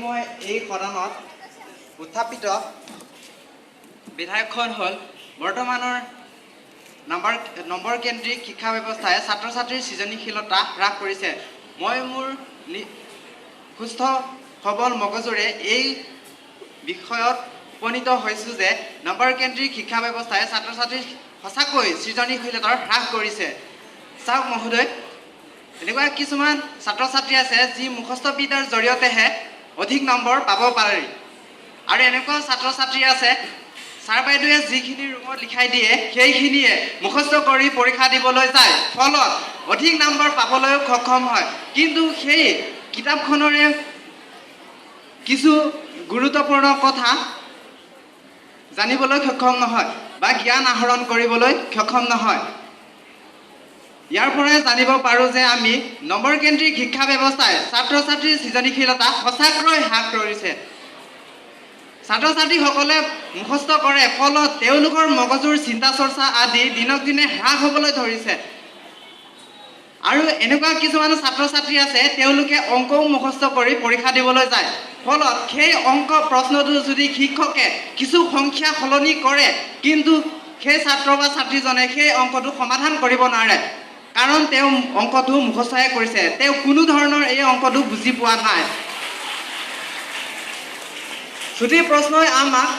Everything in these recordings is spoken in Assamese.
মই এই সদনত উত্থাপিত বিধায়কখন হ'ল বৰ্তমানৰ নম্বৰ কেন্দ্ৰিক শিক্ষা ব্যৱস্থাই ছাত্ৰ ছাত্ৰীৰ সৃজনীশীলতা হ্ৰাস কৰিছে। মই মোৰ সুস্থ সবল মগজুৰে এই বিষয়ত উপনীত হৈছোঁ যে নম্বৰ কেন্দ্ৰিক শিক্ষা ব্যৱস্থাই ছাত্ৰ ছাত্ৰীৰ সঁচাকৈ সৃজনীশীলতাৰ হ্ৰাস কৰিছে। চাওক মহোদয়, এনেকুৱা কিছুমান ছাত্ৰ ছাত্ৰী আছে যি মুখস্থ বিদ্যাৰ জৰিয়তেহে অধিক নম্বৰ পাব পাৰে, আৰু এনেকুৱা ছাত্ৰ ছাত্ৰী আছে ছাৰ বাইদেৱে যিখিনি ৰুমত লিখাই দিয়ে সেইখিনিয়ে মুখস্থ কৰি পৰীক্ষা দিবলৈ যায়, ফলত অধিক নম্বৰ পাবলৈও সক্ষম হয়, কিন্তু সেই কিতাপখনৰে কিছু গুৰুত্বপূৰ্ণ কথা জানিবলৈ সক্ষম নহয় বা জ্ঞান আহৰণ কৰিবলৈ সক্ষম নহয়। ইয়াৰ পৰাই জানিব পাৰোঁ যে আমি নম্বৰ কেন্দ্ৰিক শিক্ষা ব্যৱস্থাই ছাত্ৰ ছাত্ৰীৰ সৃজনীশীলতা সঁচাকৈ হ্ৰাস কৰিছে। ছাত্ৰ ছাত্ৰীসকলে মুখস্থ কৰে, ফলত তেওঁলোকৰ মগজুৰ চিন্তা চৰ্চা আদি দিনক দিনে হ্ৰাস হ'বলৈ ধৰিছে। আৰু এনেকুৱা কিছুমান ছাত্ৰ ছাত্ৰী আছে তেওঁলোকে অংকও মুখস্থ কৰি পৰীক্ষা দিবলৈ যায়, ফলত সেই অংক প্ৰশ্নটো যদি শিক্ষকে কিছু সংখ্যা সলনি কৰে কিন্তু সেই ছাত্ৰ বা ছাত্ৰীজনে সেই অংকটো সমাধান কৰিব নোৱাৰে, কাৰণ তেওঁ অংকটো মুখস্থহে কৰিছে, তেওঁ কোনো ধৰণৰ এই অংকটো বুজি পোৱা নাই। ছুটি প্ৰশ্নই আমাক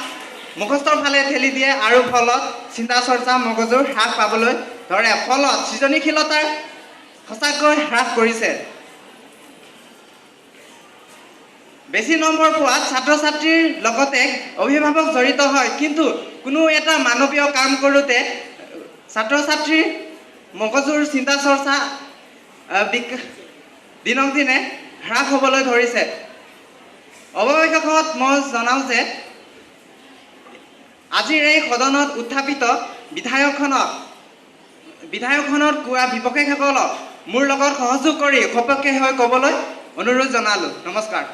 মুখস্থৰ ফালে ঠেলি দিয়ে আৰু ফলত চিন্তা চৰ্চা মগজুৰ হ্ৰাস পাবলৈ ধৰে, ফলত সৃজনীশীলতাৰ সঁচাকৈ হ্ৰাস কৰিছে। বেছি নম্বৰ পোৱাত ছাত্ৰ ছাত্ৰীৰ লগতে অভিভাৱক জড়িত হয়, কিন্তু কোনো এটা মানৱীয় কাম কৰোঁতে ছাত্ৰ ছাত্ৰীৰ মগজুৰ চিন্তা চৰ্চা দিনক দিনে হ্ৰাস হ'বলৈ ধৰিছে। অৱশেষত মই জনাওঁ যে আজিৰ এই সদনত উত্থাপিত বিধায়কখনত কোৱা বিপক্ষীসকলক মোৰ লগত সহযোগ কৰি সপক্ষে হৈ ক'বলৈ অনুৰোধ জনালোঁ। নমস্কাৰ।